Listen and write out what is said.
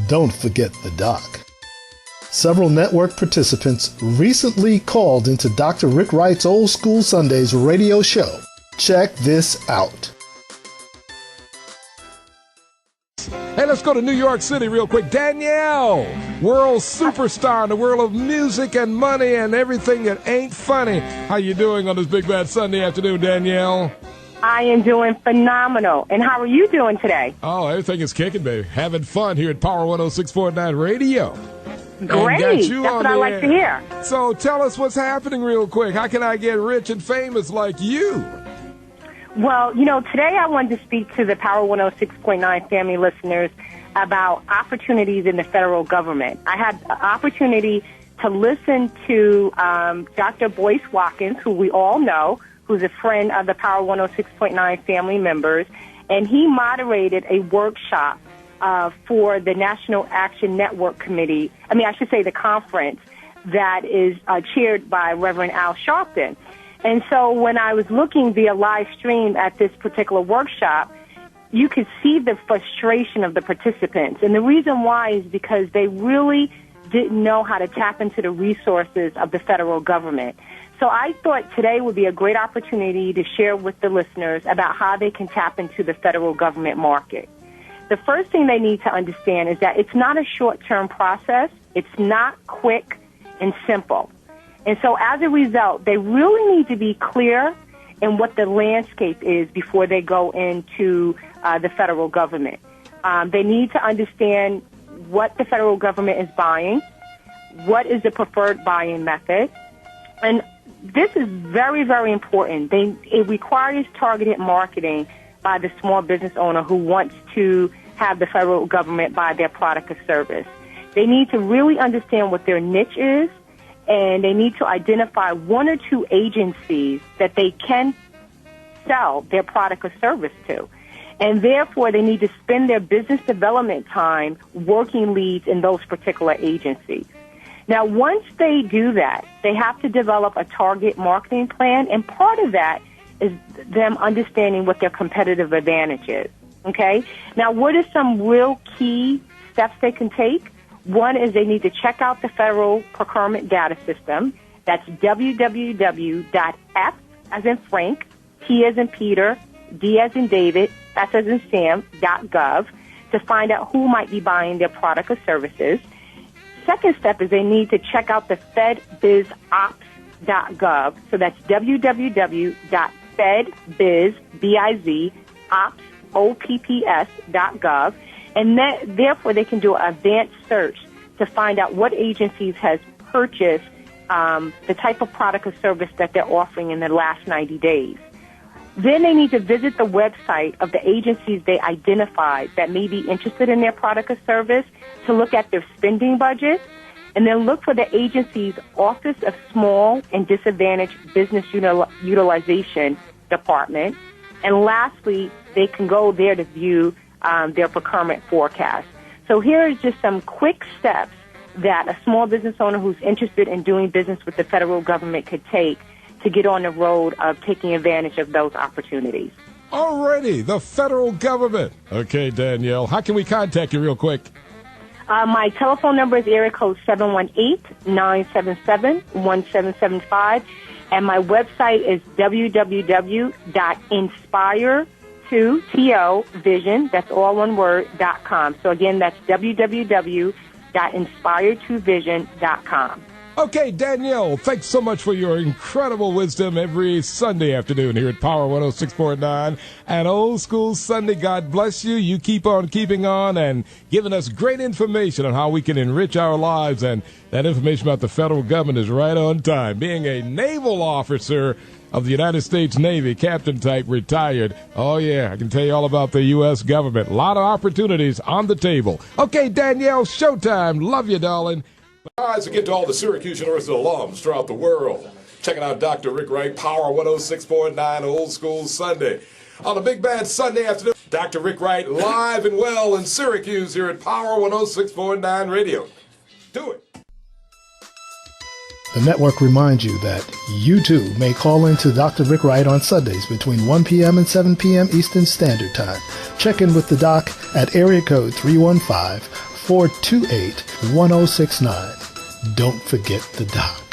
Don't forget the doc. Several network participants recently called into Dr. Rick Wright's Old School Sundays radio show. Check this out. Hey, let's go to New York City real quick. Danielle, world superstar in the world of music and money and everything that ain't funny. How you doing on this big bad Sunday afternoon, Danielle? I am doing phenomenal. And how are you doing today? Oh, everything is kicking, baby. Having fun here at Power 106.9 Radio. Great. That's what I like to hear. So tell us what's happening real quick. How can I get rich and famous like you? Well, today I wanted to speak to the Power 106.9 family listeners about opportunities in the federal government. I had an opportunity to listen to Dr. Boyce Watkins, who we all know, who's a friend of the Power 106.9 family members, and he moderated a workshop for the National Action Network Committee, the conference that is chaired by Reverend Al Sharpton. And so when I was looking via live stream at this particular workshop, you could see the frustration of the participants. And the reason why is because they really didn't know how to tap into the resources of the federal government. So I thought today would be a great opportunity to share with the listeners about how they can tap into the federal government market. The first thing they need to understand is that it's not a short-term process. It's not quick and simple. And so as a result, they really need to be clear in what the landscape is before they go into the federal government. They need to understand what the federal government is buying, what is the preferred buying method, and this is very, very important. It requires targeted marketing by the small business owner who wants to have the federal government buy their product or service. They need to really understand what their niche is, and they need to identify one or two agencies that they can sell their product or service to. And therefore, they need to spend their business development time working leads in those particular agencies. Now, once they do that, they have to develop a target marketing plan, and part of that is them understanding what their competitive advantage is, okay? Now, what are some real key steps they can take? One is they need to check out the federal procurement data system. That's www.f as in Frank, T as in Peter, D as in David, S as in Sam.gov to find out who might be buying their product or services. Second step is they need to check out the fedbizops.gov. So that's www.fedbizops.gov. And therefore, they can do an advanced search to find out what agencies has purchased the type of product or service that they're offering in the last 90 days. Then they need to visit the website of the agencies they identified that may be interested in their product or service to look at their spending budget, and then look for the agency's Office of Small and Disadvantaged Business Utilization Department. And lastly, they can go there to view their procurement forecast. So here is just some quick steps that a small business owner who's interested in doing business with the federal government could take to get on the road of taking advantage of those opportunities. Alrighty, the federal government. Okay, Danielle, how can we contact you real quick? My telephone number is area code 718-977-1775, and my website is www.inspire2vision, that's all one word, .com. So again, that's www.inspire2vision.com. Okay, Danielle, thanks so much for your incredible wisdom every Sunday afternoon here at Power 106.9 and Old School Sunday. God bless you. You keep on keeping on and giving us great information on how we can enrich our lives. And that information about the federal government is right on time. Being a naval officer of the United States Navy, captain type, retired. Oh, yeah, I can tell you all about the U.S. government. A lot of opportunities on the table. Okay, Danielle, showtime. Love you, darling. All right, so get to all the Syracuse University alums throughout the world. Checking out Dr. Rick Wright, Power 106.9 Old School Sunday. On a big bad Sunday afternoon, Dr. Rick Wright live and well in Syracuse here at Power 106.9 Radio. Do it. The network reminds you that you too may call into Dr. Rick Wright on Sundays between 1 p.m. and 7 p.m. Eastern Standard Time. Check in with the doc at area code 315 428-1069. Don't forget the doc.